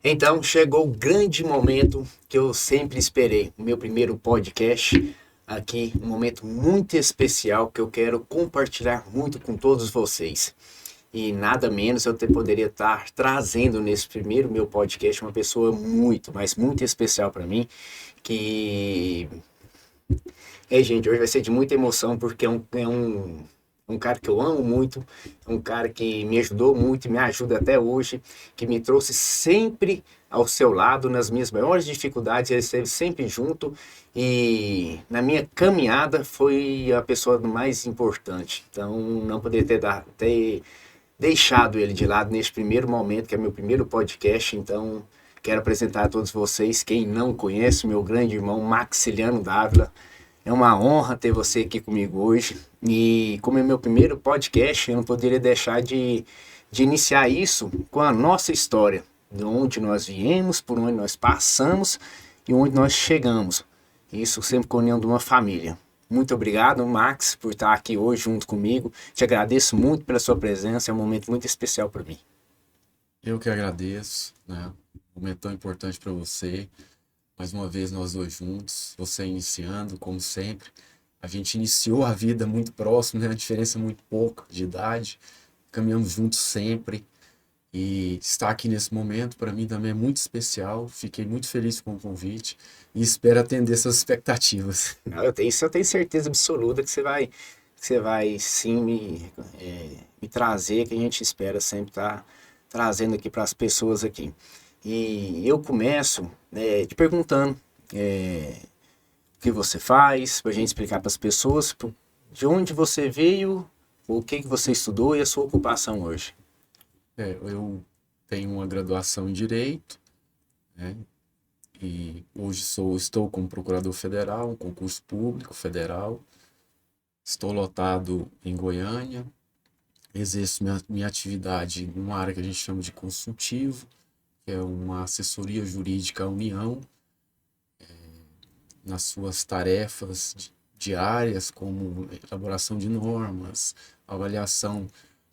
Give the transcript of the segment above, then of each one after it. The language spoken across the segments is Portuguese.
Então, chegou o grande momento que eu sempre esperei, o meu primeiro podcast aqui, um momento muito especial que eu quero compartilhar muito com todos vocês. E nada menos poderia estar trazendo nesse primeiro meu podcast uma pessoa muito, mas muito especial para mim, que gente, hoje vai ser de muita emoção porque é um cara que eu amo muito, é um cara que me ajudou muito e me ajuda até hoje, que me trouxe sempre ao seu lado nas minhas maiores dificuldades, ele esteve sempre junto e na minha caminhada foi a pessoa mais importante. Então não poderia ter deixado ele de lado neste primeiro momento, que é meu primeiro podcast. Então quero apresentar a todos vocês, quem não conhece, meu grande irmão Maxiliano Dávila. É uma honra ter você aqui comigo hoje. E como é meu primeiro podcast, eu não poderia deixar de iniciar isso com a nossa história, de onde nós viemos, por onde nós passamos e onde nós chegamos. Isso sempre com a união de uma família. Muito obrigado, Max, por estar aqui hoje junto comigo. Te agradeço muito pela sua presença, é um momento muito especial para mim. Eu que agradeço, né? Um momento tão importante para você. Mais uma vez nós dois juntos, você iniciando, como sempre. A gente iniciou a vida muito próximo, né? A diferença muito pouca de idade. Caminhamos juntos sempre. E estar aqui nesse momento, para mim também é muito especial. Fiquei muito feliz com o convite e espero atender suas expectativas. Não, eu tenho certeza absoluta que você vai sim me trazer, que a gente espera sempre estar trazendo aqui para as pessoas aqui. E eu começo te perguntando o que você faz, para a gente explicar para as pessoas de onde você veio, o que você estudou e a sua ocupação hoje. Eu tenho uma graduação em Direito, né? E hoje estou como procurador federal, um concurso público federal. Estou lotado em Goiânia, exerço minha atividade numa área que a gente chama de consultivo, que é uma assessoria jurídica à União, nas suas tarefas diárias, como elaboração de normas, avaliação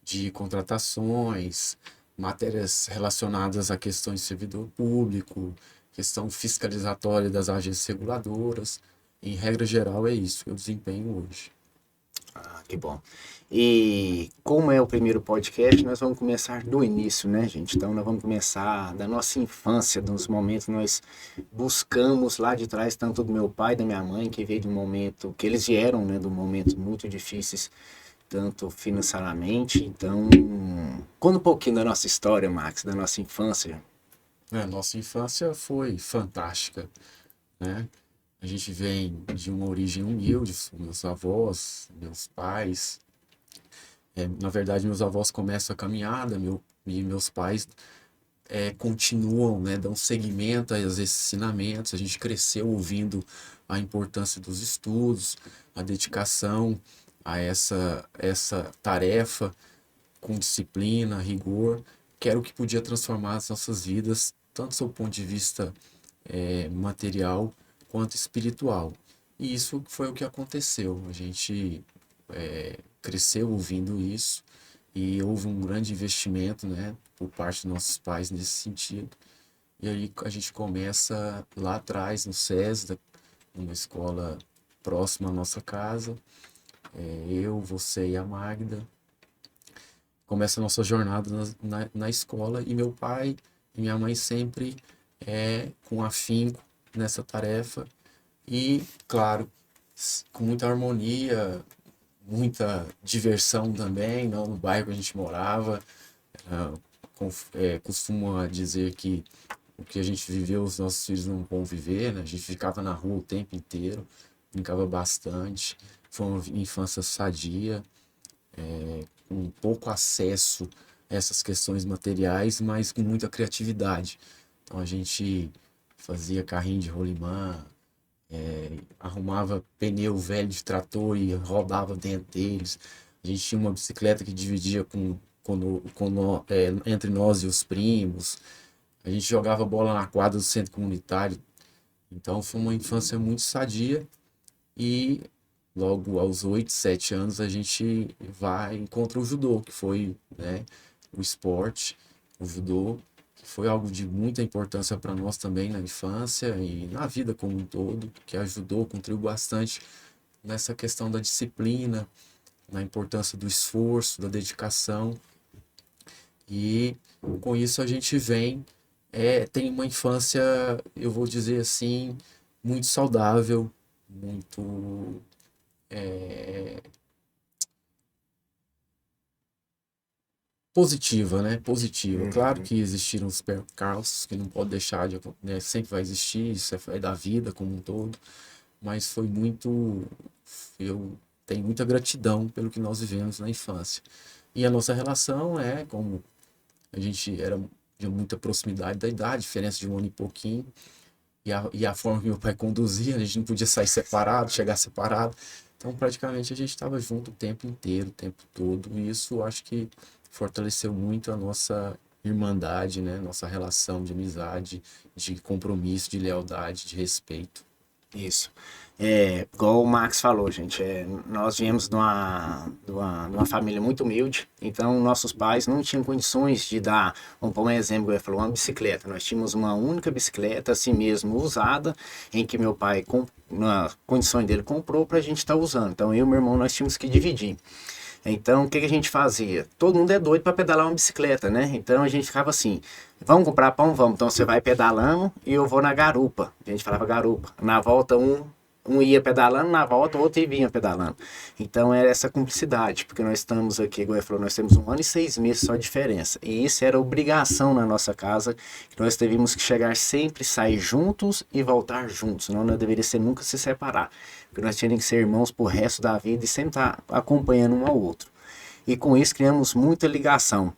de contratações, matérias relacionadas a questões de servidor público, questão fiscalizatória das agências reguladoras. Em regra geral, é isso que eu desempenho hoje. Ah, que bom. E como é o primeiro podcast, nós vamos começar do início, né, gente? Então, nós vamos começar da nossa infância, dos momentos que nós buscamos lá de trás, tanto do meu pai e da minha mãe, que veio de um momento, que eles vieram, né, de um momento muito difíceis, tanto financeiramente. Então, conta um pouquinho da nossa história, Max, da nossa infância. Nossa infância foi fantástica, né? A gente vem de uma origem humilde, meus avós, meus pais. Na verdade, meus avós começam a caminhada, e meus pais continuam, né, dão seguimento a esses ensinamentos. A gente cresceu ouvindo a importância dos estudos, a dedicação a essa tarefa com disciplina, rigor, que era o que podia transformar as nossas vidas, tanto do ponto de vista material quanto espiritual. E isso foi o que aconteceu. A gente cresceu ouvindo isso e houve um grande investimento, né, por parte dos nossos pais nesse sentido. E aí a gente começa lá atrás, no SESI, uma escola próxima à nossa casa, eu, você e a Magda. Começa a nossa jornada na escola e meu pai e minha mãe sempre com afinco nessa tarefa e, claro, com muita harmonia, muita diversão também, não, no bairro que a gente morava. Costuma dizer que o que a gente viveu, os nossos filhos não vão viver, né? A gente ficava na rua o tempo inteiro, brincava bastante, foi uma infância sadia, com pouco acesso a essas questões materiais, mas com muita criatividade. Então a gente fazia carrinho de rolimã, arrumava pneu velho de trator e rodava dentro deles. A gente tinha uma bicicleta que dividia entre nós e os primos. A gente jogava bola na quadra do centro comunitário. Então foi uma infância muito sadia e logo aos 8 7 anos a gente vai encontra o judô, que foi, né, o esporte, o judô, que foi algo de muita importância para nós também na infância e na vida como um todo, que ajudou, contribuiu bastante nessa questão da disciplina, na importância do esforço, da dedicação. E com isso a gente tem uma infância, eu vou dizer assim, muito saudável, muito positiva, né? Positiva. Claro Uhum. que existiram os percalços que não pode deixar de acontecer, né? Sempre vai existir, isso é da vida como um todo, mas foi muito, eu tenho muita gratidão pelo que nós vivemos na infância. E a nossa relação é como a gente era de muita proximidade da idade, diferença de um ano e pouquinho, e a forma que meu pai conduzia, a gente não podia sair separado, chegar separado. Então, praticamente, a gente estava junto o tempo inteiro, o tempo todo. E isso eu acho que fortaleceu muito a nossa irmandade, né? Nossa relação de amizade, de compromisso, de lealdade, de respeito. Isso. Igual o Max falou, gente, nós viemos de uma família muito humilde, então nossos pais não tinham condições de dar, vamos pôr um exemplo, ele falou, uma bicicleta. Nós tínhamos uma única bicicleta, assim mesmo, usada, em que meu pai, na condições dele, comprou para a gente estar usando. Então eu e meu irmão, nós tínhamos que dividir. Então, o que a gente fazia? Todo mundo é doido para pedalar uma bicicleta, né? Então a gente ficava assim: vamos comprar pão? Vamos. Então você vai pedalando e eu vou na garupa. A gente falava garupa. Na volta, um ia pedalando, na volta o outro vinha pedalando. Então era essa cumplicidade, porque nós estamos aqui, igual ele falou, nós temos 1 ano e 6 meses só de diferença. E isso era obrigação na nossa casa, que nós teríamos que chegar sempre, sair juntos e voltar juntos. Não deveria ser nunca se separar. Porque nós tínhamos que ser irmãos pro resto da vida e sempre estar acompanhando um ao outro. E com isso criamos muita ligação.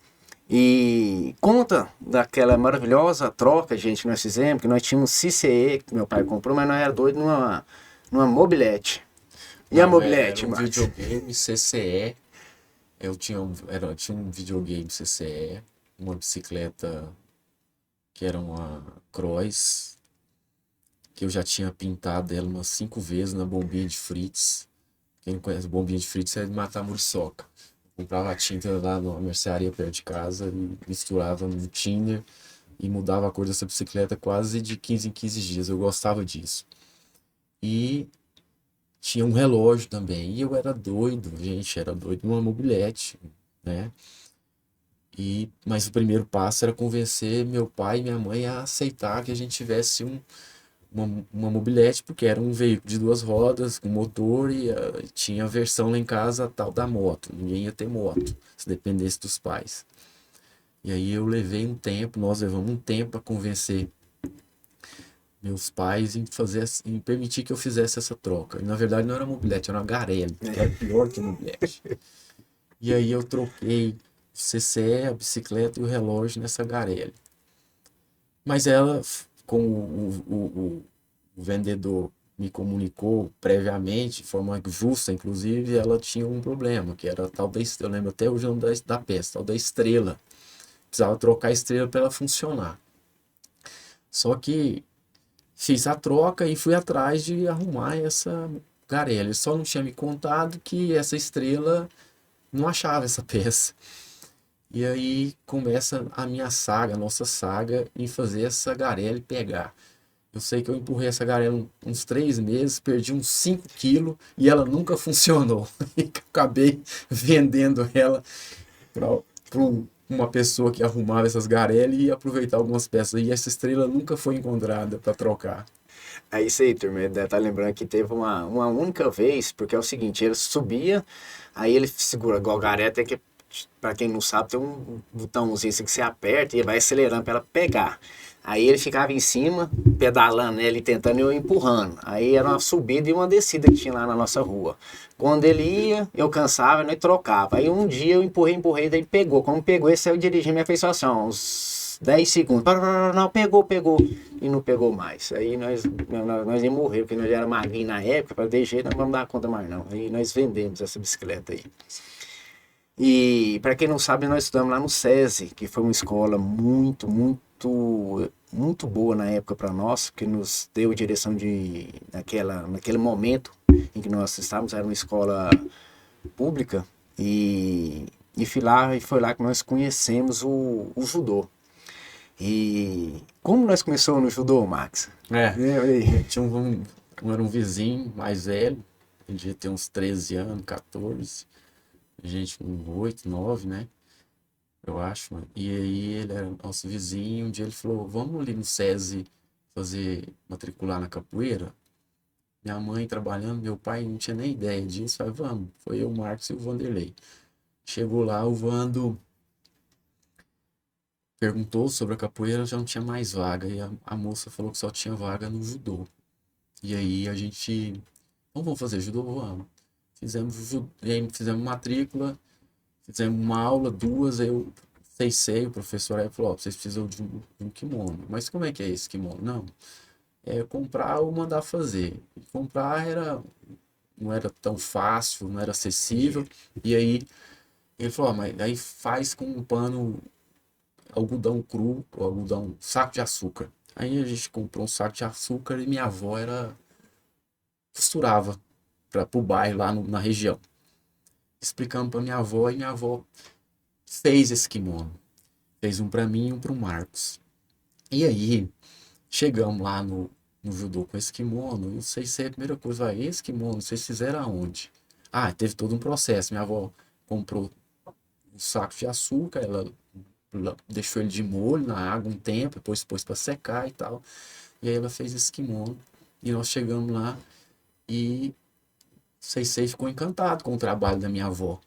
E conta daquela maravilhosa troca, gente, que nós fizemos, que nós tínhamos CCE, que meu pai comprou, mas nós era doido numa mobilete. E a Não, era mobilete, um Max? videogame CCE. Eu tinha um videogame CCE, uma bicicleta que era uma Cross, que eu já tinha pintado ela umas 5 vezes na bombinha de Fritz. Quem não conhece bombinha de Fritz é de matar muriçoca. Comprava a tinta lá na mercearia perto de casa e misturava no Tinder e mudava a cor dessa bicicleta quase de 15 em 15 dias. Eu gostava disso. E tinha um relógio também. E eu era doido, gente, era doido numa mobilete, né? Mas o primeiro passo era convencer meu pai e minha mãe a aceitar que a gente tivesse uma mobilete, porque era um veículo de 2 rodas, com motor, e tinha a versão lá em casa tal da moto. Ninguém ia ter moto, se dependesse dos pais. E aí nós levamos um tempo para convencer meus pais em permitir que eu fizesse essa troca. E na verdade não era mobilete, era uma Garelli, que era pior que mobilete. E aí eu troquei o CCE, a bicicleta e o relógio nessa Garelli. Mas ela, como o vendedor me comunicou previamente, de forma justa, inclusive, ela tinha um problema, que era tal da estrela, eu lembro até hoje o nome da peça, tal da estrela. Precisava trocar a estrela para ela funcionar. Só que fiz a troca e fui atrás de arrumar essa Garelli. Ele só não tinha me contado que essa estrela não achava essa peça. E aí começa a minha saga, a nossa saga, em fazer essa Garelli pegar. Eu sei que eu empurrei essa Garelli uns 3 meses, perdi uns 5 quilos e ela nunca funcionou. E acabei vendendo ela para uma pessoa que arrumava essas Garelli e aproveitar algumas peças. E essa estrela nunca foi encontrada para trocar. Aí isso aí, turma, ele deve estar lembrando que teve uma única vez, porque é o seguinte, ele subia, aí ele segura, igual gareta, tem que, pra quem não sabe, tem um botãozinho assim que você aperta e vai acelerando para ela pegar. Aí ele ficava em cima, pedalando, né, ele tentando e eu empurrando. Aí era uma subida e uma descida que tinha lá na nossa rua. Quando ele ia, eu cansava, né, e trocava. Aí um dia eu empurrei, daí pegou. Como pegou, ele saiu dirigindo e fez só assim, ó, uns 10 segundos. Não, pegou. E não pegou mais. Aí nós ia morrer, porque nós já era magrinho na época, para de jeito, não vamos dar conta mais não. Aí nós vendemos essa bicicleta aí. E para quem não sabe, nós estudamos lá no SESI, que foi uma escola muito boa na época para nós, que nos deu direção naquele momento em que nós estávamos, era uma escola pública, e foi lá que nós conhecemos o judô. E como nós começamos no judô, Max? Tinha era um vizinho mais velho, ele devia ter uns 13 anos, 14, a gente com 8, 9, né? Eu acho, mano. E aí ele era nosso vizinho, um dia ele falou, vamos ali no SESI fazer, matricular na capoeira? Minha mãe trabalhando, meu pai não tinha nem ideia disso, falei, vamos. Foi eu, o Marcos e o Vanderlei. Chegou lá, o Vando perguntou sobre a capoeira, já não tinha mais vaga. E a moça falou que só tinha vaga no judô. E aí a gente, então vamos fazer judô? Vamos. E aí fizemos matrícula, fizemos uma aula, duas, eu sei, o professor aí falou, ó, vocês precisam de um kimono. Mas como é que é esse kimono? Não, é comprar ou mandar fazer. E comprar não era tão fácil, não era acessível. E aí ele falou, ó, mas aí faz com um pano algodão cru, ou algodão, saco de açúcar. Aí a gente comprou um saco de açúcar e minha avó costurava para o bairro lá na região. Explicando para minha avó e minha avó fez esse kimono. Fez um para mim e um para o Marcos. E aí chegamos lá no judô com esse kimono. Eu sei se é a primeira coisa, vai, esse kimono, vocês fizeram aonde? Ah, teve todo um processo. Minha avó comprou um saco de açúcar, ela deixou ele de molho na água um tempo, depois pôs para secar e tal. E aí ela fez esse kimono. E nós chegamos lá e Seisei ficou encantado com o trabalho da minha avó.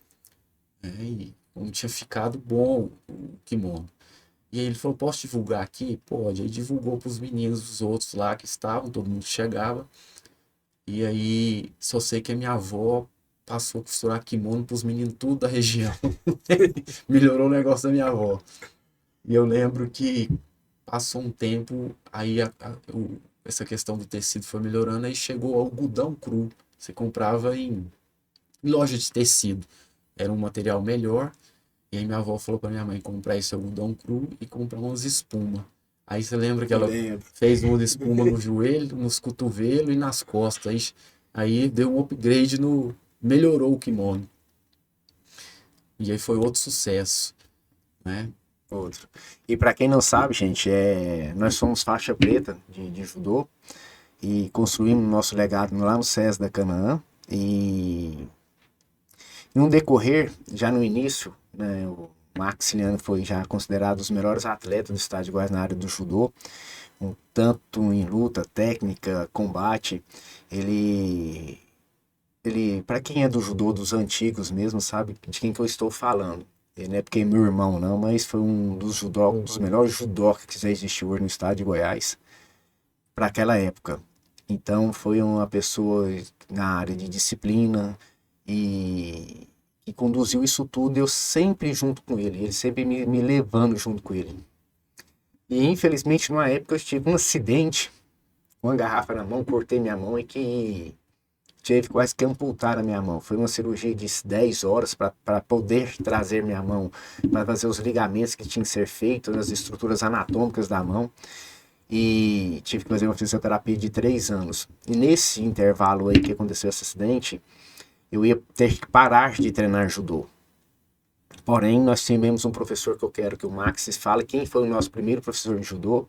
Né? E como tinha ficado bom o kimono. E aí ele falou, posso divulgar aqui? Pode. Aí divulgou para os meninos, os outros lá que estavam, todo mundo chegava. E aí só sei que a minha avó passou a costurar kimono para os meninos tudo da região. Melhorou o negócio da minha avó. E eu lembro que passou um tempo, aí essa questão do tecido foi melhorando, aí chegou o algodão cru. Você comprava em loja de tecido. Era um material melhor. E aí minha avó falou para minha mãe comprar esse algodão cru e comprar umas espuma. Aí você lembra que ela fez uma espuma no joelho, nos cotovelos e nas costas. Aí deu um upgrade melhorou o kimono. E aí foi outro sucesso, né? Outro. E para quem não sabe, gente, nós somos faixa preta de judô e construímos nosso legado lá no SES da Canaã. E no decorrer, já no início, né, o Maxiliano foi já considerado um dos melhores atletas do estado de Goiás na área do judô, tanto em luta, técnica, combate. Ele, para quem é do judô dos antigos mesmo, sabe de quem que eu estou falando. Ele não é porque é meu irmão não, mas foi um dos melhores judocas que já existiu hoje no estado de Goiás para aquela época. Então foi uma pessoa na área de disciplina e conduziu isso tudo, eu sempre junto com ele sempre me levando junto com ele. E infelizmente numa época eu tive um acidente, uma garrafa na mão, cortei minha mão e que tive quase que amputar a minha mão. Foi uma cirurgia de 10 horas para poder trazer minha mão, para fazer os ligamentos que tinham que ser feitos, as estruturas anatômicas da mão. E tive que fazer uma fisioterapia de 3 anos. E nesse intervalo aí que aconteceu esse acidente, eu ia ter que parar de treinar judô. Porém, nós tivemos um professor que eu quero que o Max fale quem foi o nosso primeiro professor de judô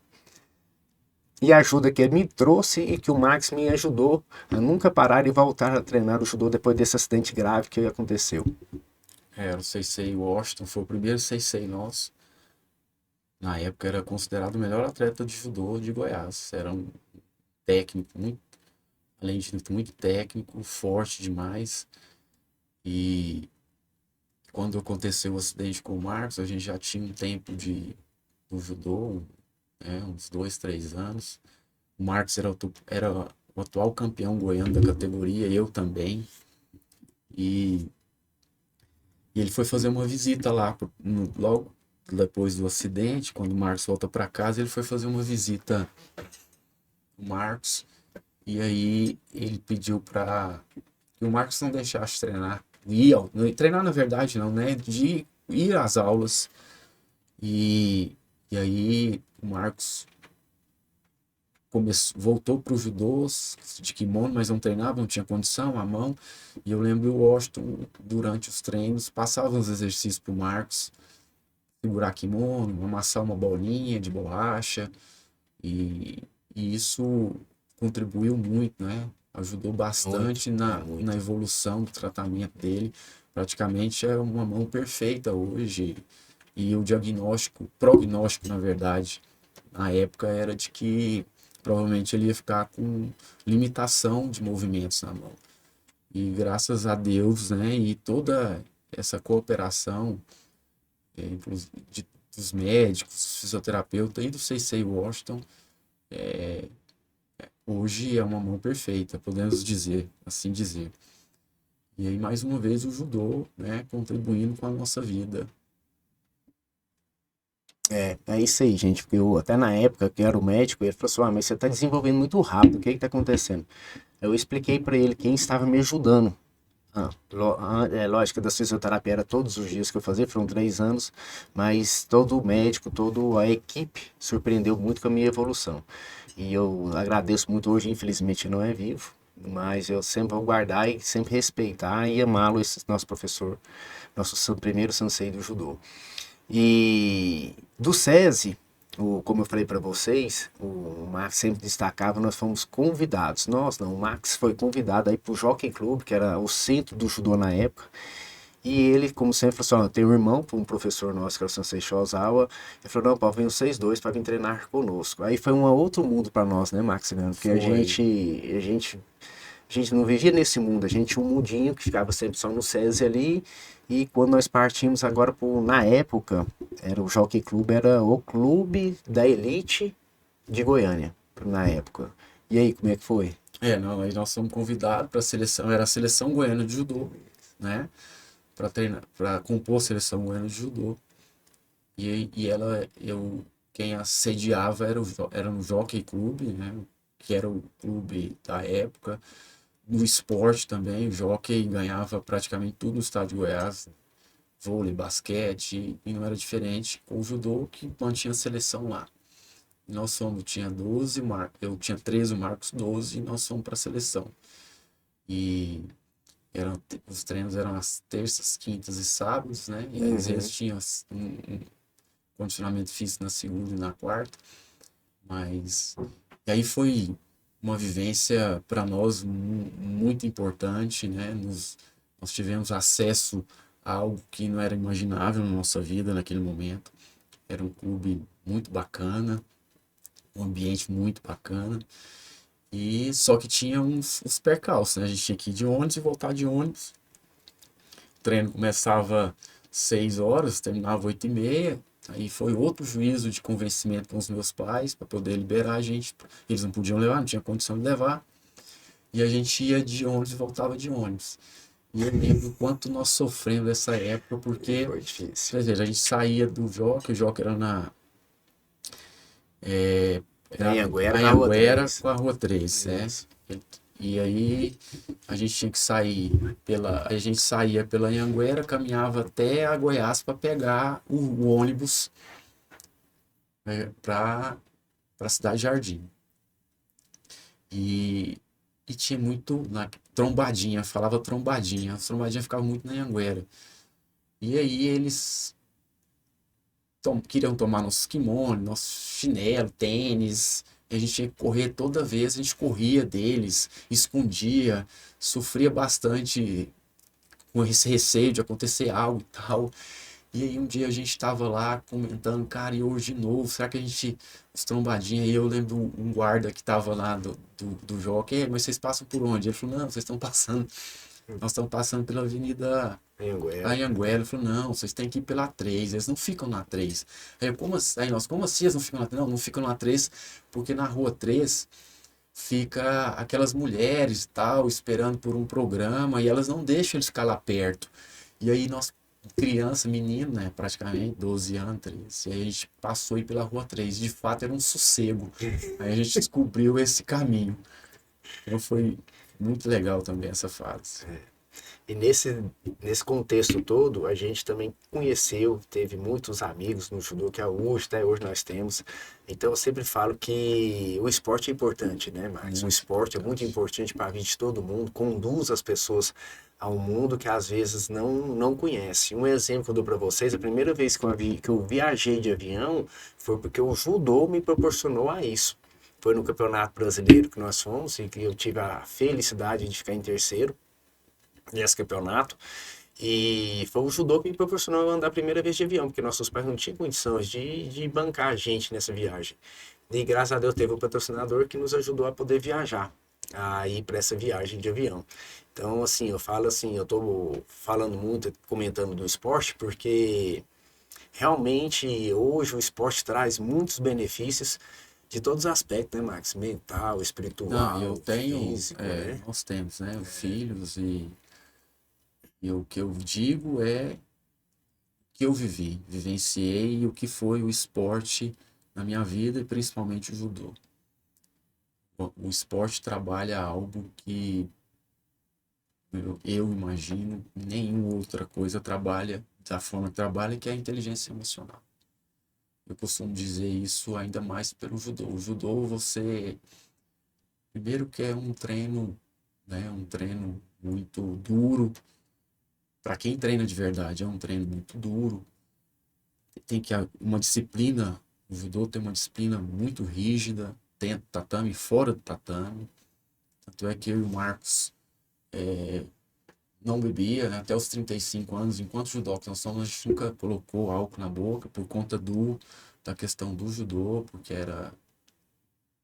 e a ajuda que ele me trouxe e que o Max me ajudou a nunca parar e voltar a treinar o judô depois desse acidente grave que aconteceu. O Seisei Washington foi o primeiro Seisei nosso. Na época era considerado o melhor atleta de judô de Goiás. Era um técnico, além de muito técnico, forte demais. E quando aconteceu o acidente com o Marcos, a gente já tinha um tempo do judô, uns 2, 3 anos. O Marcos era o atual campeão goiano da categoria, eu também. E ele foi fazer uma visita lá, logo depois do acidente, quando o Marcos volta para casa, ele foi fazer uma visita o Marcos. E aí ele pediu para que o Marcos não deixasse treinar. Treinar na verdade não, né? De ir às aulas. E aí o Marcos voltou para o judô de kimono, mas não treinava, não tinha condição, a mão. E eu lembro o Washington, durante os treinos, passava uns exercícios para o Marcos, segurar kimono, amassar uma bolinha de borracha, e isso contribuiu muito, né? Ajudou Muito, bastante é na muito. evolução do tratamento dele. Praticamente é uma mão perfeita hoje. E o diagnóstico, prognóstico, na verdade, na época era de que provavelmente ele ia ficar com limitação de movimentos na mão. E graças a Deus, né, e toda essa cooperação dos médicos, dos fisioterapeutas e do Sensei Washington, hoje é uma mão perfeita, podemos dizer, assim dizer. E aí, mais uma vez, o judô, né, contribuindo com a nossa vida. É isso aí, gente, porque eu, até na época que eu era o médico, ele falou assim, mas você está desenvolvendo muito rápido, o que está acontecendo? Eu expliquei para ele quem estava me ajudando. Lógico que da fisioterapia era todos os dias que eu fazia, foram 3 anos, mas todo o médico, toda a equipe surpreendeu muito com a minha evolução. E eu agradeço muito hoje, infelizmente não é vivo, mas eu sempre vou guardar e sempre respeitar e amá-lo, esse nosso professor, nosso primeiro sensei do judô. E do SESI, como eu falei para vocês, o Max sempre destacava, nós fomos convidados. Nós não, o Max foi convidado aí para o Jockey Club, que era o centro do judô na época. E ele, como sempre, falou assim, ó, tem um irmão, um professor nosso, que era o Sensei Shozawa, ele falou, não, pode vir vocês dois para vir treinar conosco. Aí foi um outro mundo para nós, né, Max? Porque Foi. a gente não vivia nesse mundo, a gente tinha um mundinho que ficava sempre só no SESI ali. E quando nós partimos agora, na época, era o Jockey Club, era o clube da elite de Goiânia, na época. E aí, como é que foi? Não, aí nós fomos convidados para a seleção, era a seleção goiana de judô, né? Para treinar, para compor a seleção goiana de judô. Quem a sediava era no Jockey Club, né? Que era o clube da época. No esporte também, o Jockey ganhava praticamente tudo no estado de Goiás, vôlei, basquete, e não era diferente com o judô que mantinha a seleção lá. Nós fomos, tinha 12, eu tinha 13, o Marcos 12, e nós fomos para a seleção. E os treinos eram às terças, quintas e sábados, né? E aí, às vezes tinha um condicionamento físico na segunda e na quarta, mas e aí foi uma vivência para nós muito importante, né? Nós tivemos acesso a algo que não era imaginável na nossa vida naquele momento. Era um clube muito bacana, um ambiente muito bacana. E só que tinha uns percalços, né? A gente tinha que ir de ônibus e voltar de ônibus. O treino começava 6 horas, terminava 8h30. Aí foi outro juízo de convencimento com os meus pais para poder liberar a gente. Eles não podiam levar, não tinha condição de levar. E a gente ia de ônibus e voltava de ônibus. E eu lembro o quanto nós sofremos nessa época, porque, Foi difícil. quer dizer, a gente saía do Jockey, o Jockey era Na era Anhanguera, na Rua Anhanguera 3. com a Rua 3, né? Isso. E aí a gente tinha que a gente saía pela Anhanguera, caminhava até a Goiás para pegar o ônibus para a Cidade Jardim. E, e tinha muito trombadinha, falava trombadinha. As trombadinhas ficavam muito na Anhanguera. E aí eles queriam tomar nossos kimonos, nosso chinelo, tênis. E a gente tinha que correr toda vez, a gente corria deles, escondia, sofria bastante com esse receio de acontecer algo e tal. E aí um dia a gente tava lá comentando, cara, e hoje de novo, será que a gente, os trombadinhos, aí eu lembro um guarda que tava lá do Jockey, mas vocês passam por onde? Ele falou, não, vocês estão passando, nós estamos passando pela Avenida Anhanguera. Anhanguera. Ele falou, não, vocês têm que ir pela 3, eles não ficam na 3. Como assim eles não ficam na 3? Não, não ficam na 3, porque na Rua 3 fica aquelas mulheres e tal, esperando por um programa, e elas não deixam eles ficar lá perto. E aí nós, criança, menino, né, praticamente 12 anos, 13, e aí a gente passou aí pela Rua 3, de fato era um sossego. Aí a gente descobriu esse caminho. Então foi muito legal também essa fase. E nesse contexto todo, a gente também conheceu, teve muitos amigos no judô que hoje, até hoje nós temos. Então eu sempre falo que o esporte é importante, né, Marcos? O Muito esporte é muito importante. importante para a vida de todo mundo, conduz as pessoas a um mundo que às vezes não conhece. Um exemplo que eu dou para vocês, a primeira vez que eu viajei de avião foi porque o judô me proporcionou a isso. Foi no Campeonato Brasileiro que nós fomos e que eu tive a felicidade de ficar em terceiro nesse campeonato. E foi o judô que me proporcionou andar a primeira vez de avião, porque nossos pais não tinham condições de bancar a gente nessa viagem. E graças a Deus teve um patrocinador que nos ajudou a poder viajar, a ir para essa viagem de avião. Então, assim, eu falo assim, eu tô falando muito, comentando do esporte, porque realmente hoje o esporte traz muitos benefícios de todos os aspectos, né, Max? Mental, Não, eu espiritual, tenho, físico, né? nós temos, né, filhos e o que eu digo é que eu vivenciei o que foi o esporte na minha vida e principalmente o judô. O esporte trabalha algo que eu imagino nenhuma outra coisa trabalha da forma que trabalha, que é a inteligência emocional. Eu costumo dizer isso ainda mais pelo judô. O judô, você, primeiro que é um treino, né, um treino muito duro. Para quem treina de verdade, é um treino muito duro. Tem que uma disciplina, o judô tem uma disciplina muito rígida, dentro do tatame e fora do tatame. Tanto é que eu e o Marcos não bebia, né, até os 35 anos, enquanto judoca nós somos, a gente nunca colocou álcool na boca por conta da questão do judô, porque era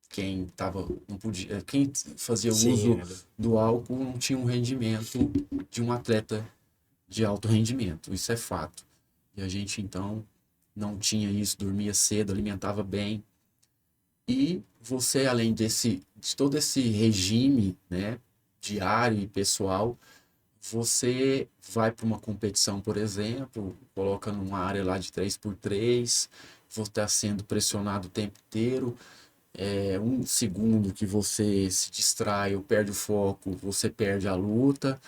quem tava, não podia, quem fazia Sim, uso do álcool não tinha um rendimento de um atleta de alto rendimento, isso é fato. E a gente então não tinha isso, dormia cedo, alimentava bem. E você, além de todo esse regime, né, diário e pessoal, você vai para uma competição, por exemplo, coloca numa área lá de 3x3, você está sendo pressionado o tempo inteiro, um segundo que você se distrai ou perde o foco, você perde a luta.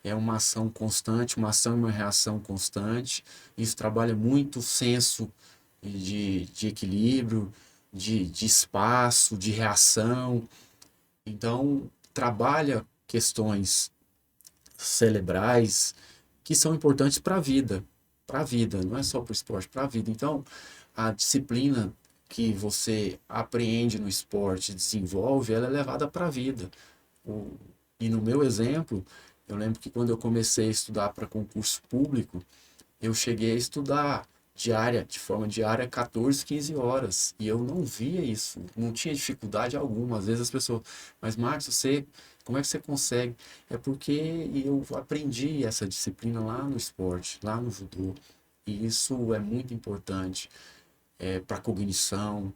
É uma ação constante, uma ação e uma reação constante. Isso trabalha muito o senso de equilíbrio, de espaço, de reação. Então, trabalha questões cerebrais que são importantes para a vida, não é só para o esporte, para a vida. Então, a disciplina que você apreende no esporte, desenvolve, ela é levada para a vida. O, e no meu exemplo, eu lembro que quando eu comecei a estudar para concurso público, eu cheguei a estudar de forma diária, 14, 15 horas. E eu não via isso, não tinha dificuldade alguma. Às vezes as pessoas, mas Marcos, como é que você consegue? É porque eu aprendi essa disciplina lá no esporte, lá no judô. E isso é muito importante para a cognição.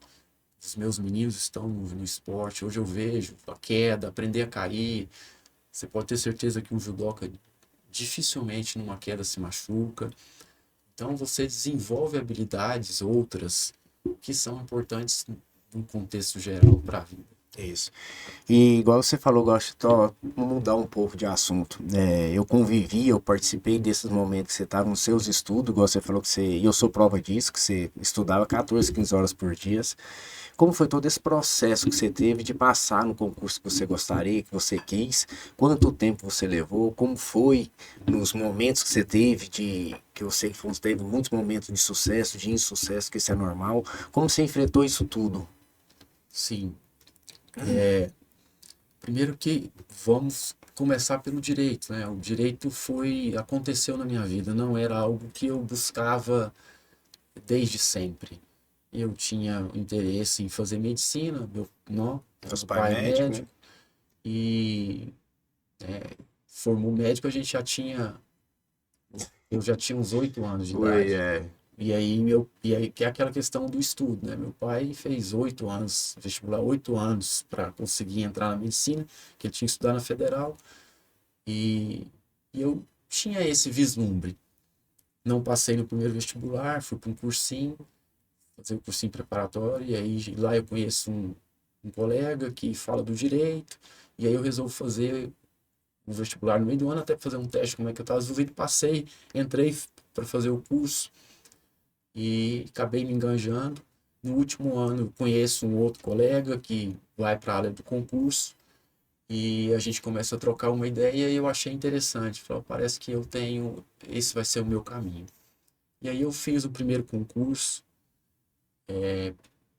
Os meus meninos estão no esporte. Hoje eu vejo a queda, aprender a cair. Você pode ter certeza que um judoca dificilmente numa queda se machuca. Então você desenvolve habilidades outras que são importantes num contexto geral para a vida. isso. E igual você falou, gosto de mudar um pouco de assunto. Eu convivi, eu participei desses momentos que você estava nos seus estudos, igual você falou que você, e eu sou prova disso, que você estudava 14, 15 horas por dia. Como foi todo esse processo que você teve de passar no concurso que você gostaria, que você quis? Quanto tempo você levou? Como foi nos momentos que você teve que eu sei que teve muitos momentos de sucesso, de insucesso, que isso é normal. Como você enfrentou isso tudo? Sim. Primeiro que vamos começar pelo direito, né? O direito aconteceu na minha vida, não era algo que eu buscava desde sempre. Eu tinha interesse em fazer medicina, Seus meu pais pai é médicos, né? médico e formou médico, eu já tinha uns 8 anos de Foi, idade. E aí que é aquela questão do estudo, né? Meu pai fez 8 anos, vestibular 8 anos para conseguir entrar na medicina, que ele tinha que estudar na federal. E, e eu tinha esse vislumbre. Não passei no primeiro vestibular, fui para um cursinho, fazer um cursinho preparatório, e aí lá eu conheço um colega que fala do direito, e aí eu resolvo fazer o vestibular no meio do ano, até fazer um teste como é que eu estava resolvido, passei, entrei para fazer o curso e acabei me enganjando. No último ano, eu conheço um outro colega que vai para a área do concurso E a gente começa a trocar uma ideia e eu achei interessante. Falei, parece que eu tenho, esse vai ser o meu caminho. E aí eu fiz o primeiro concurso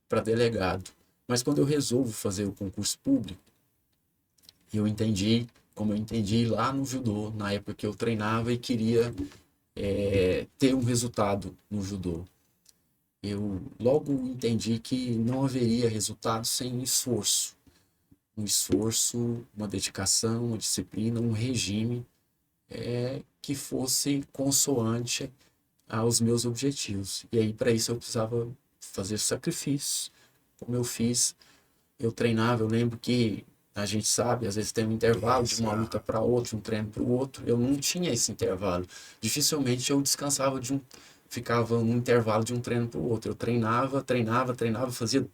para delegado. Mas quando eu resolvo fazer o concurso público, eu entendi, como eu entendi lá no judô, na época que eu treinava e queria ter um resultado no judô. Eu logo entendi que não haveria resultado sem esforço. Um esforço, uma dedicação, uma disciplina, um regime que fosse consoante aos meus objetivos. E aí, para isso, eu precisava fazer sacrifícios, como eu fiz. Eu treinava, eu lembro que a gente sabe, às vezes tem um intervalo de uma luta para outra, de um treino para o outro. Eu não tinha esse intervalo. Dificilmente eu descansava ficava no intervalo de um treino para o outro. Eu treinava, fazia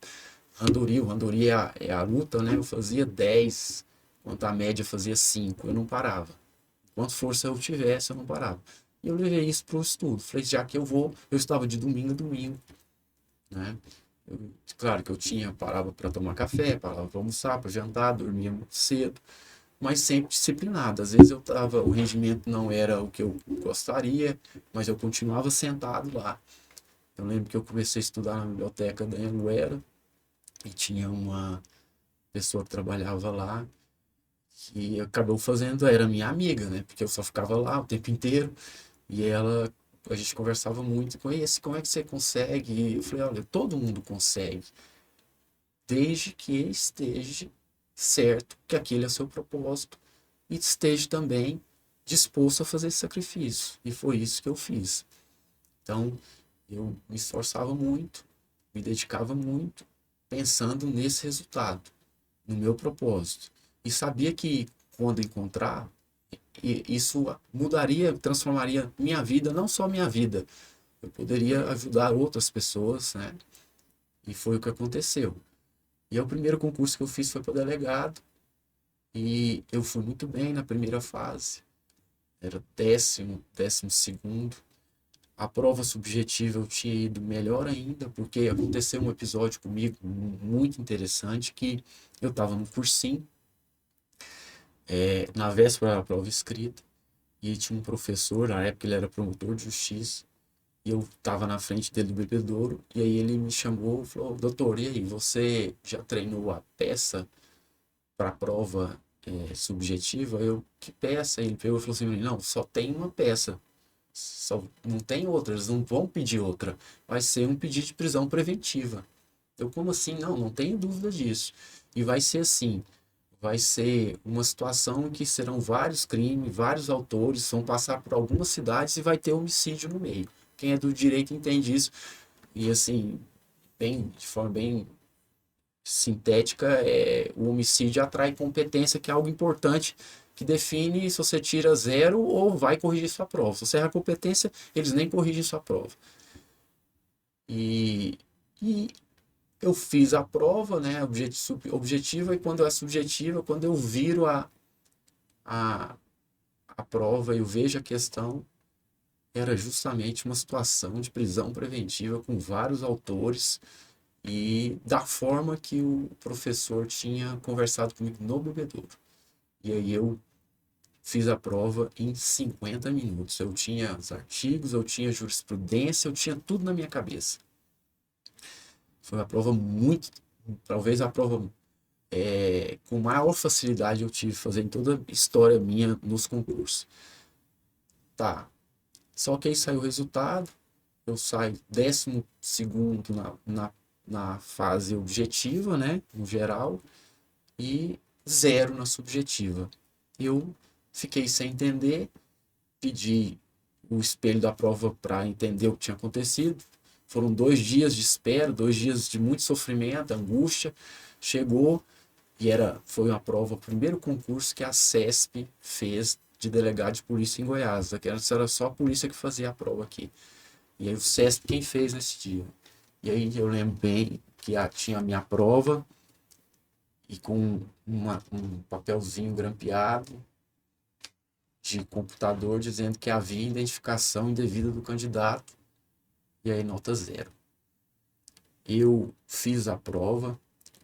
randori. O randori é a luta, né? Eu fazia 10, enquanto a média fazia 5. Eu não parava. Quanto força eu tivesse, eu não parava. E eu levei isso para o estudo. Falei, já que eu estava de domingo a domingo, né? Claro que eu parava para tomar café, parava para almoçar, para jantar, dormia muito cedo, mas sempre disciplinado. Às vezes o rendimento não era o que eu gostaria, mas eu continuava sentado lá. Eu lembro que eu comecei a estudar na biblioteca da Anhanguera e tinha uma pessoa que trabalhava lá que acabou fazendo, era minha amiga, né? Porque eu só ficava lá o tempo inteiro e a gente conversava muito com esse, como é que você consegue? E eu falei, olha, todo mundo consegue, desde que esteja certo que aquele é o seu propósito e esteja também disposto a fazer esse sacrifício. E foi isso que eu fiz. Então, eu me esforçava muito, me dedicava muito, pensando nesse resultado, no meu propósito. E sabia que quando encontrar, isso mudaria, transformaria minha vida, não só minha vida. Eu poderia ajudar outras pessoas, né? E foi o que aconteceu. E o primeiro concurso que eu fiz foi para delegado. E eu fui muito bem na primeira fase. Era décimo segundo. A prova subjetiva eu tinha ido melhor ainda, porque aconteceu um episódio comigo muito interessante, que eu estava no cursinho, na véspera da prova escrita, e tinha um professor, na época ele era promotor de justiça, e eu estava na frente dele do bebedouro, e aí ele me chamou e falou, doutor, e aí, você já treinou a peça para a prova subjetiva? Eu, que peça? Ele pegou e falou assim, não, só tem uma peça, só não tem outra, eles não vão pedir outra, vai ser um pedido de prisão preventiva. Eu, como assim? Não, não tenho dúvida disso. E vai ser assim, vai ser uma situação em que serão vários crimes, vários autores, vão passar por algumas cidades e vai ter homicídio no meio. Quem é do direito entende isso. E assim, de forma bem sintética, o homicídio atrai competência, que é algo importante, que define se você tira 0 ou vai corrigir sua prova. Se você erra a competência, eles nem corrigem sua prova. E eu fiz a prova, né, objetiva, e quando é subjetiva, quando eu viro a, a prova, eu vejo a questão, era justamente uma situação de prisão preventiva com vários autores e da forma que o professor tinha conversado comigo no bebedouro. E aí eu fiz a prova em 50 minutos. Eu tinha os artigos, eu tinha jurisprudência, eu tinha tudo na minha cabeça. Foi uma prova talvez a prova com maior facilidade eu tive de fazer em toda a história minha nos concursos. Tá, só que aí saiu o resultado, eu saio 12º na fase objetiva, né, no geral, e 0 na subjetiva. Eu fiquei sem entender, pedi o espelho da prova para entender o que tinha acontecido. Foram 2 dias de espera, 2 dias de muito sofrimento, angústia. Chegou e foi uma prova, o primeiro concurso que a CESP fez de delegado de polícia em Goiás. Antes era só a polícia que fazia a prova aqui. E aí o CESP quem fez nesse dia. E aí eu lembro bem que tinha a minha prova e com um papelzinho grampeado de computador dizendo que havia identificação indevida do candidato e aí nota 0. Eu fiz a prova,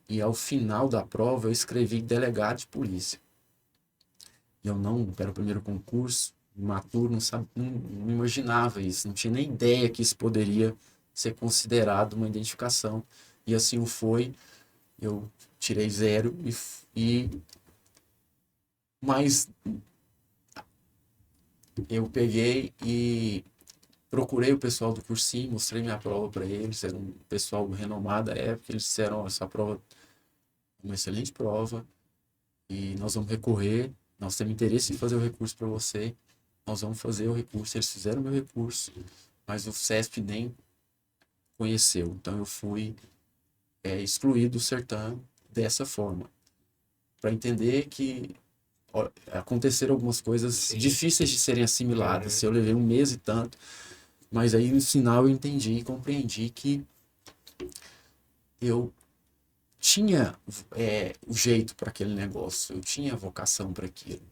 E ao final da prova eu escrevi delegado de polícia. E eu não, era o primeiro concurso, imaturo, não imaginava isso, não tinha nem ideia que isso poderia ser considerado uma identificação. E assim o foi, eu tirei 0 mas eu peguei e procurei o pessoal do cursinho, mostrei minha prova para eles, era um pessoal renomado da época, eles disseram, essa prova é uma excelente prova e nós vamos recorrer, nós temos interesse em fazer o recurso para você, nós vamos fazer o recurso. Eles fizeram o meu recurso, mas o CESP nem conheceu, então eu fui excluído do certame dessa forma, para entender que aconteceram algumas coisas Sim. difíceis de serem assimiladas. Eu levei 1 mês e tanto, mas aí no final eu entendi e compreendi que eu tinha o jeito para aquele negócio, eu tinha vocação para aquilo.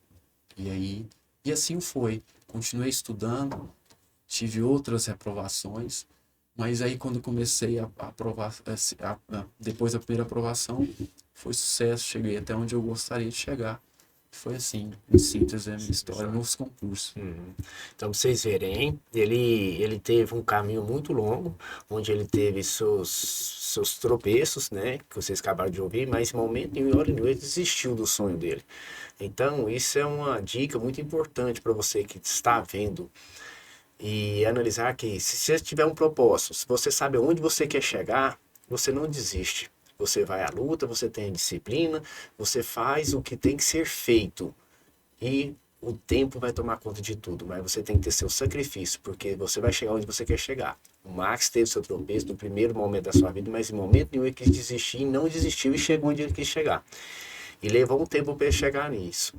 E assim foi. Continuei estudando, tive outras reprovações, mas aí quando comecei a aprovar, depois da primeira aprovação, foi sucesso, cheguei até onde eu gostaria de chegar. Foi assim, em síntese, a minha história nos concursos. Então, pra vocês verem, ele teve um caminho muito longo, onde ele teve seus tropeços, né, que vocês acabaram de ouvir, mas em momento nenhum ele desistiu do sonho dele. Então, isso é uma dica muito importante para você que está vendo e analisar que se você tiver um propósito, se você sabe aonde você quer chegar, você não desiste. Você vai à luta, você tem a disciplina, você faz o que tem que ser feito. E o tempo vai tomar conta de tudo, mas você tem que ter seu sacrifício, porque você vai chegar onde você quer chegar. O Max teve seu tropeço no primeiro momento da sua vida, mas em momento nenhum ele quis desistir, e não desistiu e chegou onde ele quis chegar. E levou um tempo para ele chegar nisso.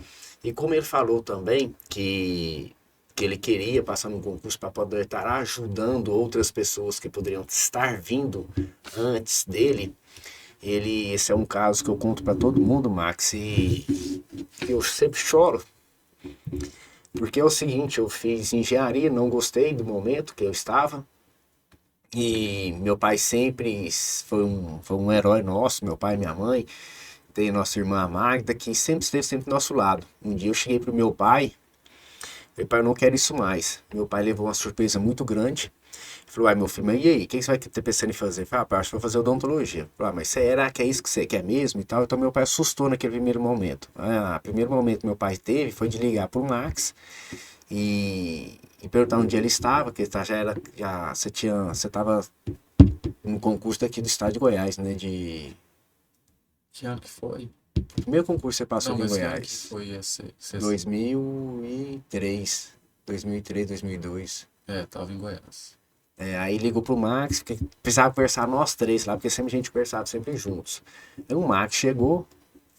E como ele falou também que ele queria passar num concurso para poder estar ajudando outras pessoas que poderiam estar vindo antes dele, esse é um caso que eu conto para todo mundo, Max, e eu sempre choro. Porque é o seguinte, eu fiz engenharia, não gostei do momento que eu estava. E meu pai sempre foi um herói nosso, meu pai e minha mãe. Tem nossa irmã Magda, que sempre esteve sempre do nosso lado. Um dia eu cheguei pro meu pai, eu não quero isso mais. Meu pai levou uma surpresa muito grande. Falou, meu filho, mas e aí, o que você vai ter pensando em fazer? Falei, acho que vou fazer odontologia. Falei, mas será que é isso que você quer mesmo e tal? Então meu pai assustou naquele primeiro momento. O primeiro momento que meu pai teve foi de ligar pro Max e perguntar onde ele estava, que você estava no concurso daqui do estado de Goiás, né? Que ano que foi? O primeiro concurso que você passou Não, aqui em mas que ano que Goiás. foi esse? 2003, 2002. Tava em Goiás. Aí ligou pro Max, porque precisava conversar nós três lá, porque sempre a gente conversava sempre juntos. Aí o Max chegou,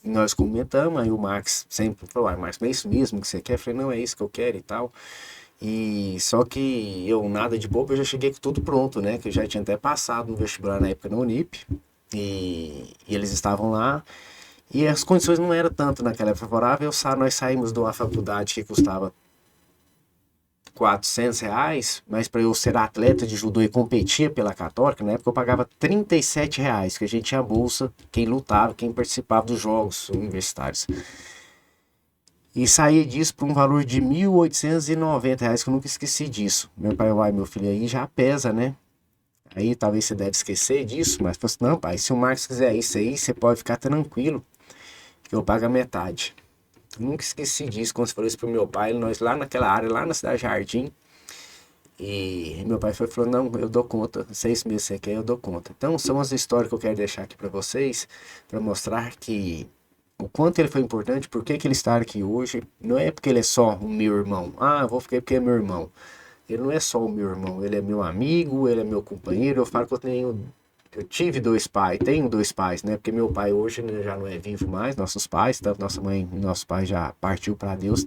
nós comentamos, aí o Max sempre falou, Max, mas é isso mesmo que você quer? Eu falei, não, é isso que eu quero e tal. E só que eu, nada de bobo, eu já cheguei com tudo pronto, né? Que eu já tinha até passado no vestibular na época na Unip. E eles estavam lá. E as condições não eram tanto naquela época favorável. Nós saímos de uma faculdade que custava R$ 400, mas para eu ser atleta de judô e competia pela Católica, na época eu pagava R$ 37, que a gente tinha bolsa, quem lutava, quem participava dos jogos universitários. E saí disso por um valor de R$ 1.890, que eu nunca esqueci disso. Meu pai, meu filho, aí já pesa, né? Aí talvez você deve esquecer disso, mas falei assim, não, pai, se o Marcos quiser isso aí, você pode ficar tranquilo, que eu pago a metade. Nunca esqueci disso, quando você falou isso pro meu pai, nós lá naquela área, lá na Cidade Jardim, e meu pai falou, não, eu dou conta, 6 meses você quer, eu dou conta. Então são as histórias que eu quero deixar aqui para vocês, para mostrar que o quanto ele foi importante, por que ele está aqui hoje, não é porque ele é só o meu irmão, eu vou ficar porque é meu irmão. Ele não é só o meu irmão, ele é meu amigo, ele é meu companheiro. Eu falo que eu tive 2 pais, tenho 2 pais, né? Porque meu pai hoje já não é vivo mais, nossos pais, tanto nossa mãe e nosso pai já partiu para Deus,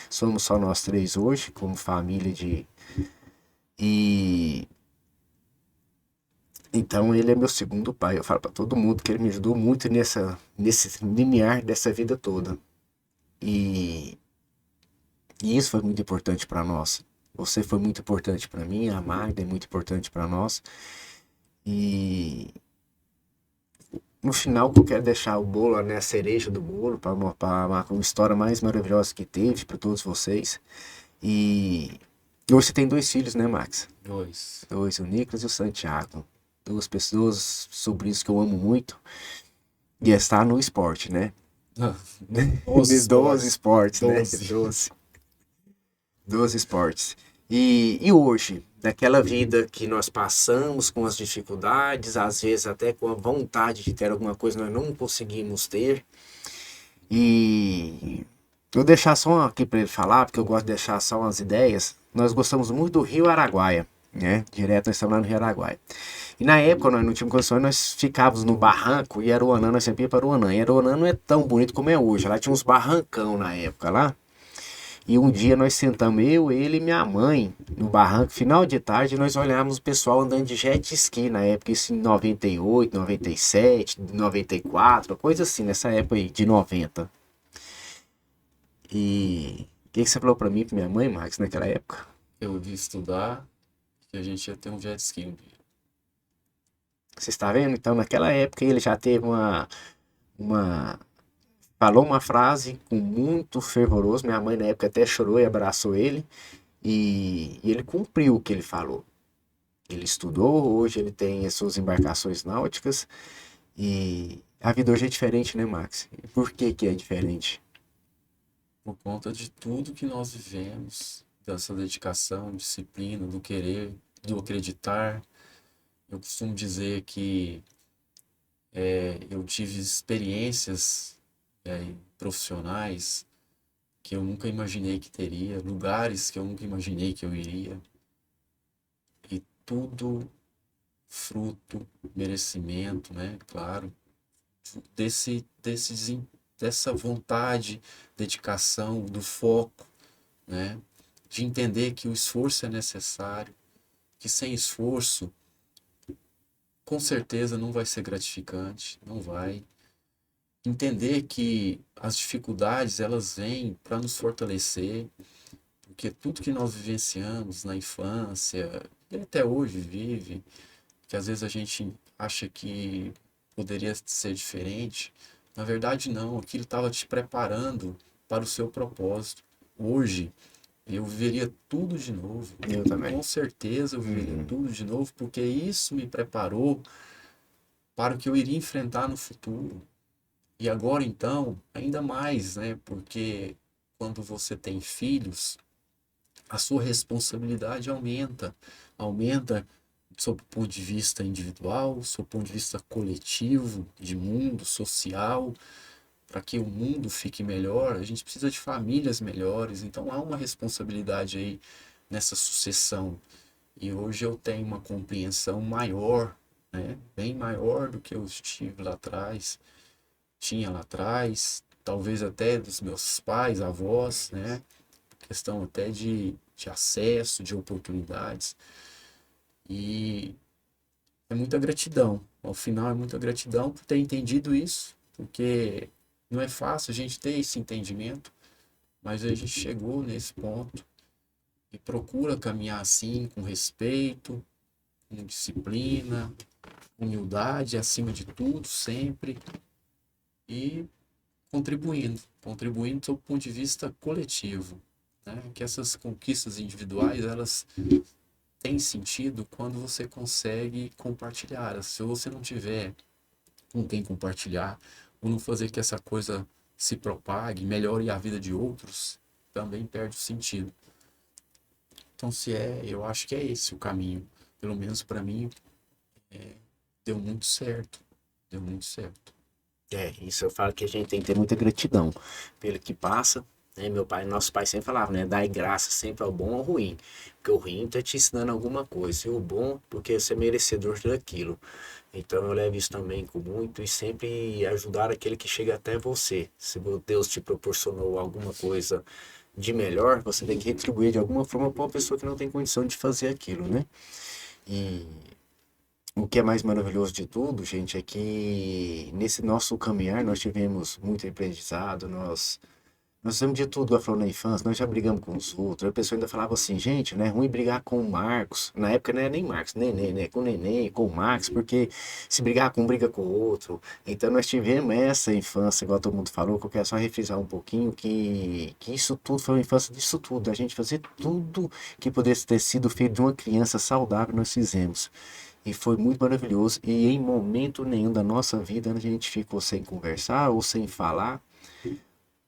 somos só nós 3 hoje, como família e então ele é meu segundo pai. Eu falo para todo mundo que ele me ajudou muito nesse linear dessa vida toda. E isso foi muito importante para nós. Você foi muito importante para mim, a Magda é muito importante para nós. E no final que eu quero deixar o bolo, né, a cereja do bolo, para marcar uma história mais maravilhosa que teve para todos vocês. E hoje você tem dois filhos, né, Max? Dois. Dois, o Nicolas e o Santiago. Duas pessoas, sobrinhos que eu amo muito. E está no esporte, né? Os De 12 esportes. esportes, né? 12. 12 esportes. E hoje, daquela vida que nós passamos com as dificuldades, às vezes até com a vontade de ter alguma coisa, nós não conseguimos ter. E vou deixar só aqui para ele falar, porque eu gosto de deixar só umas ideias. Nós gostamos muito do Rio Araguaia, né? Direto nós estamos lá no Rio Araguaia. E na época, nós não tínhamos condições, nós ficávamos no barranco e Aruanã, nós sempre ia para Aruanã. E Aruanã não é tão bonito como é hoje. Lá tinha uns barrancão na época lá. E um dia nós sentamos, eu, ele e minha mãe, no barranco, final de tarde, nós olhamos o pessoal andando de jet ski na época, isso em 98, 97, 94, coisa assim, nessa época aí, de 90. E o que você falou pra mim, pra minha mãe, Max, naquela época? Eu vi estudar que a gente ia ter um jet ski um dia. Você está vendo? Então, naquela época, ele já teve uma falou uma frase com muito fervoroso. Minha mãe, na época, até chorou e abraçou ele. E ele cumpriu o que ele falou. Ele estudou, hoje ele tem as suas embarcações náuticas. E a vida hoje é diferente, né, Max? E por que que é diferente? Por conta de tudo que nós vivemos, dessa dedicação, disciplina, do querer, do acreditar. Eu costumo dizer que eu tive experiências profissionais que eu nunca imaginei que teria, lugares que eu nunca imaginei que eu iria, e tudo fruto, merecimento, né? Claro, dessa vontade, dedicação, do foco, né? De entender que o esforço é necessário, que sem esforço, com certeza não vai ser gratificante, não vai. Entender que as dificuldades, elas vêm para nos fortalecer, porque tudo que nós vivenciamos na infância, e até hoje vive, que às vezes a gente acha que poderia ser diferente, na verdade não, aquilo estava te preparando para o seu propósito. Hoje, eu viveria tudo de novo. Eu também. Com certeza eu viveria tudo de novo, porque isso me preparou para o que eu iria enfrentar no futuro. E agora então, ainda mais, né? Porque quando você tem filhos, a sua responsabilidade aumenta. Aumenta sob o ponto de vista individual, sob o ponto de vista coletivo, de mundo, social. Para que o mundo fique melhor, a gente precisa de famílias melhores. Então há uma responsabilidade aí nessa sucessão. E hoje eu tenho uma compreensão maior, né? Bem maior do que eu estive lá atrás, tinha lá atrás, talvez até dos meus pais, avós, né? Questão até de acesso, de oportunidades. E é muita gratidão. Ao final é muita gratidão por ter entendido isso, porque não é fácil a gente ter esse entendimento, mas a gente chegou nesse ponto e procura caminhar assim, com respeito, com disciplina, humildade acima de tudo, sempre, e contribuindo sob o ponto de vista coletivo, né? Que essas conquistas individuais, elas têm sentido quando você consegue compartilhar. Se você não tiver com quem compartilhar, ou não fazer que essa coisa se propague, melhore a vida de outros, também perde o sentido. Então, eu acho que é esse o caminho. Pelo menos para mim, deu muito certo. Deu muito certo. Isso eu falo que a gente tem que ter muita gratidão pelo que passa, né? Nosso pai sempre falava, né? Dai graça sempre ao bom ou ao ruim. Porque o ruim tá te ensinando alguma coisa, e o bom, porque você é merecedor daquilo. Então eu levo isso também com muito e sempre ajudar aquele que chega até você. Se Deus te proporcionou alguma coisa de melhor, você tem que retribuir de alguma forma para uma pessoa que não tem condição de fazer aquilo, né? E o que é mais maravilhoso de tudo, gente, é que nesse nosso caminhar nós tivemos muito aprendizado, nós Nós fizemos de tudo, ela falou na infância, nós já brigamos com os outros. A pessoa ainda falava assim, gente, não é ruim brigar com o Marcos. Na época não era nem Marcos, Nenê, né? Com o Nenê, com o Max, porque se brigar com um, briga com o outro. Então nós tivemos essa infância, igual todo mundo falou, que eu quero só refrisar um pouquinho, que isso tudo foi uma infância disso tudo. A gente fazer tudo que pudesse ter sido feito de uma criança saudável, nós fizemos. E foi muito maravilhoso. E em momento nenhum da nossa vida a gente ficou sem conversar ou sem falar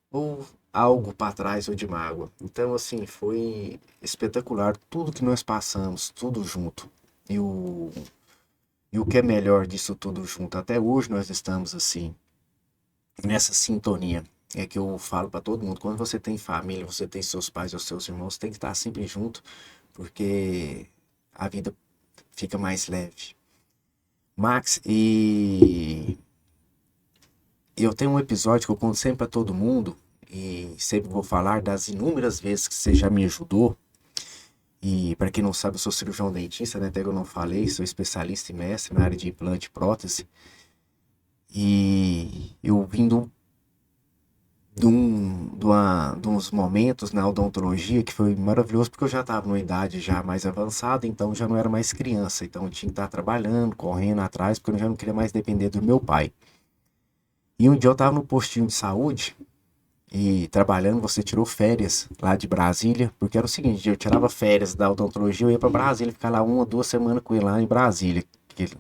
ou algo para trás ou de mágoa. Então, assim, foi espetacular tudo que nós passamos, tudo junto. E o, e o que é melhor disso tudo junto, até hoje nós estamos assim, nessa sintonia. É que eu falo para todo mundo, quando você tem família, você tem seus pais ou seus irmãos, tem que estar sempre junto, porque a vida fica mais leve. Max, e eu tenho um episódio que eu conto sempre para todo mundo, e sempre vou falar das inúmeras vezes que você já me ajudou. E para quem não sabe, eu sou cirurgião dentista, né? Até que eu não falei, sou especialista e mestre na área de implante e prótese. E eu vim de uns momentos na odontologia que foi maravilhoso, porque eu já estava numa idade já mais avançada, então já não era mais criança. Então eu tinha que estar trabalhando, correndo atrás, porque eu já não queria mais depender do meu pai. E um dia eu estava no postinho de saúde e trabalhando, você tirou férias lá de Brasília, porque era o seguinte, eu tirava férias da odontologia, eu ia para Brasília, ficar lá 1 ou 2 semanas com ele lá em Brasília, que ele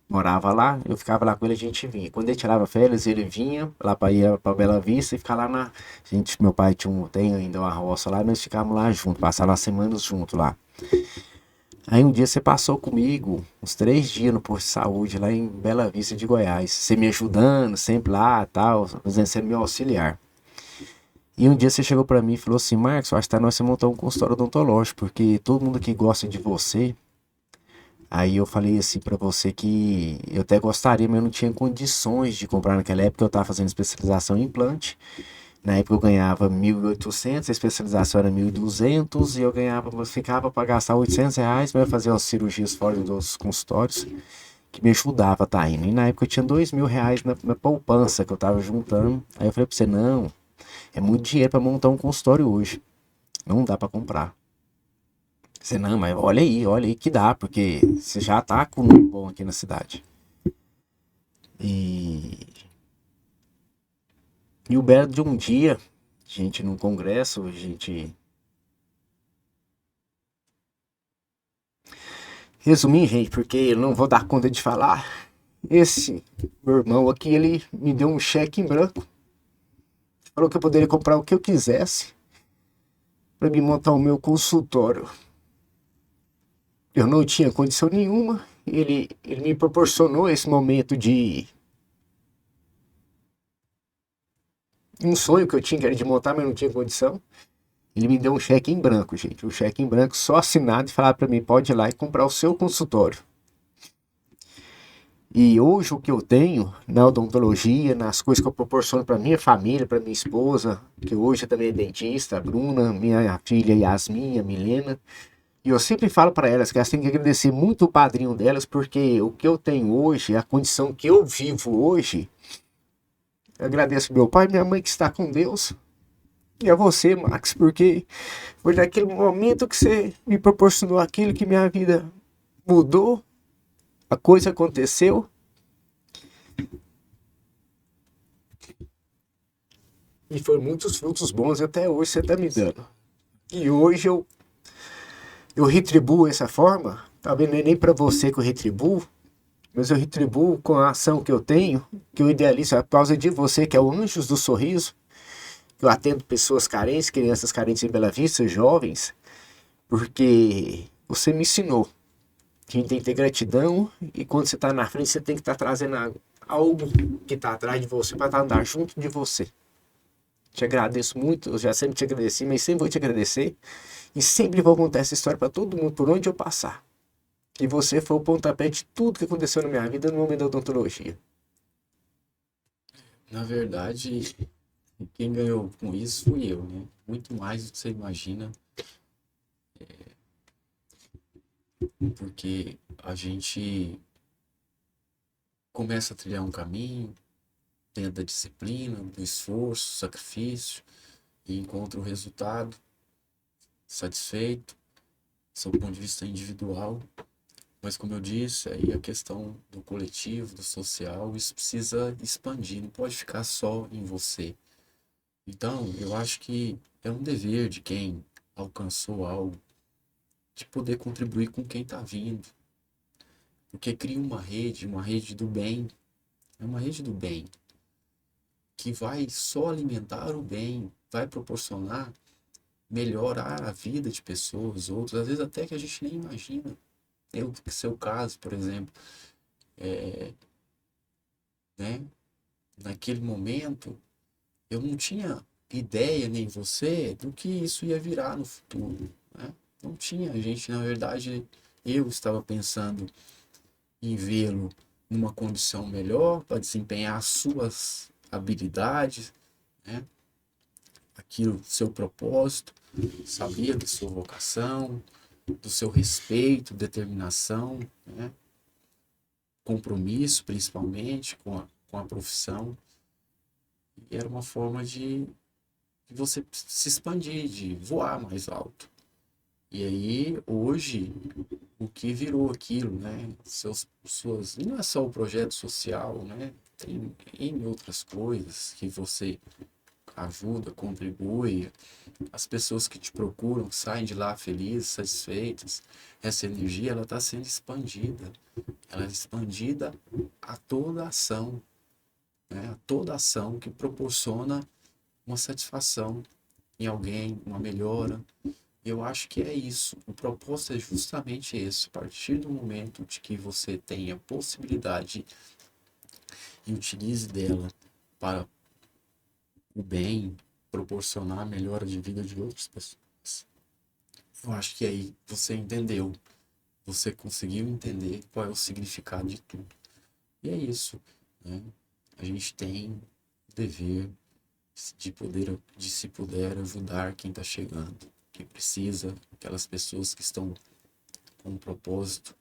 morava lá, eu ficava lá com ele, a gente vinha. Quando ele tirava férias, ele vinha lá para ir para Bela Vista e ficar lá na, gente, meu pai tem ainda uma roça lá, nós ficávamos lá juntos, passávamos as semanas juntos lá. Aí um dia você passou comigo uns 3 dias no posto de saúde lá em Bela Vista de Goiás, você me ajudando sempre lá, tal, sendo meu auxiliar. E um dia você chegou pra mim e falou assim, Marcos, eu acho que tá nós você montar um consultório odontológico, porque todo mundo aqui gosta de você. Aí eu falei assim pra você que eu até gostaria, mas eu não tinha condições de comprar naquela época, eu tava fazendo especialização em implante. Na época eu ganhava 1.800, a especialização era 1.200 e eu ganhava, ficava para gastar R$ 800, mas eu fazia umas cirurgias fora dos consultórios que me ajudava, tá indo. E na época eu tinha R$ 2.000 na poupança que eu tava juntando. Aí eu falei pra você, não, é muito dinheiro para montar um consultório hoje. Não dá para comprar. Você, não, mas olha aí que dá, porque você já tá com um nome bom aqui na cidade. E, e o belo de um dia, gente, num congresso, a gente. Resumir, gente, porque eu não vou dar conta de falar. Esse meu irmão aqui, ele me deu um cheque em branco. Falou que eu poderia comprar o que eu quisesse para me montar o meu consultório. Eu não tinha condição nenhuma. Ele me proporcionou esse momento de um sonho que eu tinha, que era de montar, mas não tinha condição. Ele me deu um cheque em branco, gente. Um cheque em branco só assinado e falar para mim, pode ir lá e comprar o seu consultório. E hoje o que eu tenho na odontologia, nas coisas que eu proporciono para minha família, para minha esposa, que hoje também é dentista, a Bruna, minha filha Yasmin, a Milena. E eu sempre falo para elas que elas têm que agradecer muito o padrinho delas, porque o que eu tenho hoje, a condição que eu vivo hoje, eu agradeço meu pai e minha mãe que está com Deus. E a você, Max, porque foi naquele momento que você me proporcionou aquilo que minha vida mudou, a coisa aconteceu. E foi muitos frutos bons até hoje você está me dando. E hoje eu retribuo essa forma, talvez não é nem para você que eu retribuo, mas eu retribuo com a ação que eu tenho, que eu idealizo por causa de você, que é o Anjos do Sorriso. Eu atendo pessoas carentes, crianças carentes em Bela Vista, jovens, porque você me ensinou que a gente tem que ter gratidão e quando você está na frente você tem que estar trazendo algo que está atrás de você para andar junto de você. Te agradeço muito, eu já sempre te agradeci, mas sempre vou te agradecer e sempre vou contar essa história para todo mundo por onde eu passar. E você foi o pontapé de tudo que aconteceu na minha vida no momento da odontologia. Na verdade, quem ganhou com isso fui eu, né? Muito mais do que você imagina, porque a gente começa a trilhar um caminho, tem da disciplina, do esforço, sacrifício, e encontra o resultado satisfeito, do seu ponto de vista individual. Mas como eu disse, aí a questão do coletivo, do social, isso precisa expandir, não pode ficar só em você. Então, eu acho que é um dever de quem alcançou algo, de poder contribuir com quem está vindo. Porque cria uma rede do bem, é uma rede do bem, que vai só alimentar o bem, vai proporcionar melhorar a vida de pessoas, outras, às vezes até que a gente nem imagina. Eu, no seu caso, por exemplo, né? Naquele momento, eu não tinha ideia, nem você, do que isso ia virar no futuro, né? Não tinha, a gente, na verdade, eu estava pensando em vê-lo numa condição melhor para desempenhar as suas habilidades, né? Aquilo, seu propósito, sabia da sua vocação, do seu respeito, determinação, né? Compromisso, principalmente, com a profissão. E era uma forma de você se expandir, de voar mais alto. E aí, hoje, o que virou aquilo, né? E não é só o projeto social, né? Tem N outras coisas que você ajuda, contribui. As pessoas que te procuram saem de lá felizes, satisfeitas. Essa energia, ela está sendo expandida. Ela é expandida a toda ação, né? A toda ação que proporciona uma satisfação em alguém, uma melhora. Eu acho que é isso. O propósito é justamente esse. A partir do momento de que você tenha a possibilidade e utilize dela para o bem, proporcionar a melhora de vida de outras pessoas, eu acho que aí você entendeu. Você conseguiu entender qual é o significado de tudo. E é isso, né? A gente tem o dever de se puder ajudar quem está chegando, que precisa, aquelas pessoas que estão com um propósito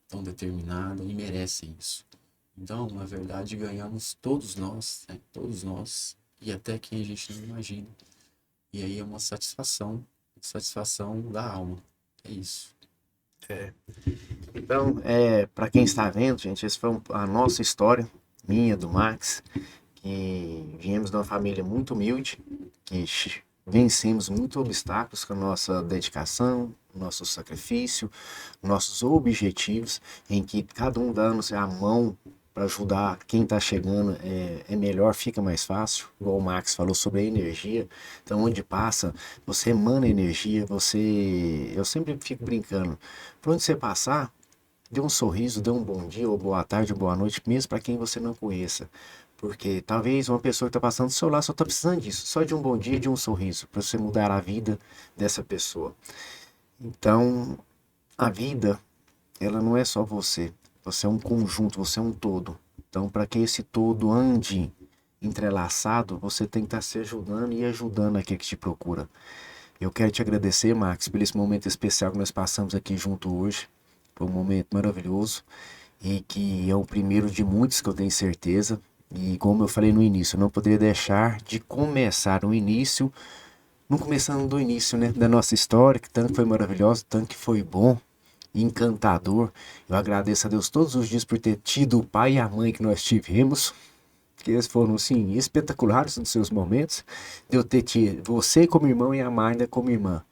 tão determinado e merecem isso. Então, na verdade, ganhamos todos nós, né? Todos nós, e até quem a gente não imagina. E aí é uma satisfação da alma. É isso. Então, para quem está vendo, gente, essa foi a nossa história, minha, do Max, que viemos de uma família muito humilde, que vencemos muitos obstáculos com a nossa dedicação, nosso sacrifício, nossos objetivos, em que cada um dando a mão para ajudar quem está chegando é melhor, fica mais fácil. Igual o Max falou sobre a energia. Então, onde passa, você emana energia, você. Eu sempre fico brincando. Por onde você passar, dê um sorriso, dê um bom dia, ou boa tarde, ou boa noite, mesmo para quem você não conheça. Porque talvez uma pessoa que está passando do seu lado só está precisando disso, só de um bom dia, de um sorriso, para você mudar a vida dessa pessoa. Então, a vida, ela não é só você. Você é um conjunto, você é um todo. Então, para que esse todo ande entrelaçado, você tem que estar se ajudando e ajudando aquele que te procura. Eu quero te agradecer, Max, por esse momento especial que nós passamos aqui junto hoje. Foi um momento maravilhoso e que é o primeiro de muitos que eu tenho certeza. E como eu falei no início, eu não poderia deixar de começar o início, não começando do início, né, da nossa história, que tanto foi maravilhoso, tanto que foi bom, encantador. Eu agradeço a Deus todos os dias por ter tido o pai e a mãe que nós tivemos, que eles foram, sim, espetaculares nos seus momentos, de eu ter tido você como irmão e a Marta como irmã.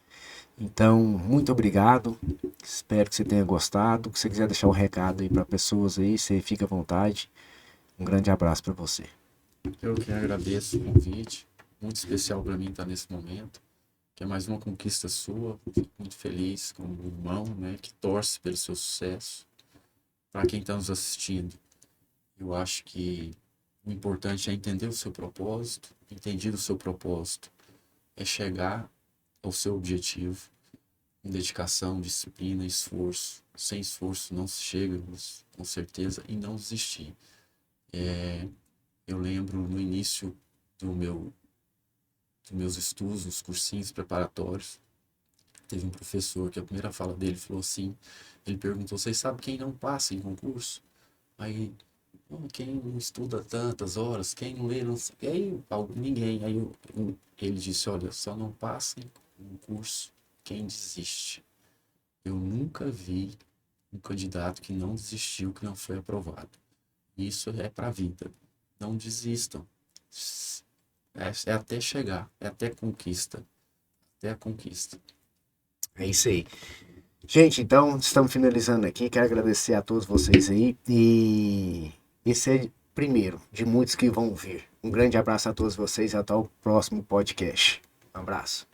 Então, muito obrigado. Espero que você tenha gostado. Se você quiser deixar um recado aí para pessoas aí, você fica à vontade. Um grande abraço para você. Eu que agradeço o convite. Muito especial para mim estar nesse momento, que é mais uma conquista sua. Fico muito feliz como irmão, né, que torce pelo seu sucesso. Para quem está nos assistindo, eu acho que o importante é entender o seu propósito. Entendido o seu propósito, é chegar ao seu objetivo com dedicação, disciplina, esforço. Sem esforço não se chega, com certeza, e não desistir. Eu lembro no início do meu, dos meus estudos, nos cursinhos preparatórios, teve um professor que a primeira fala dele falou assim, ele perguntou, vocês sabem quem não passa em concurso? Aí "Oh, quem não estuda tantas horas, quem não lê, não sei. E aí, ninguém. Aí ele disse, olha, só não passem um curso quem desiste. Eu nunca vi um candidato que não desistiu, que não foi aprovado. Isso é para a vida. Não desistam. É até chegar, é até conquista. Até a conquista. É isso aí. Gente, então estamos finalizando aqui. Quero agradecer a todos vocês aí. E esse é o primeiro de muitos que vão vir. Um grande abraço a todos vocês e até o próximo podcast. Um abraço.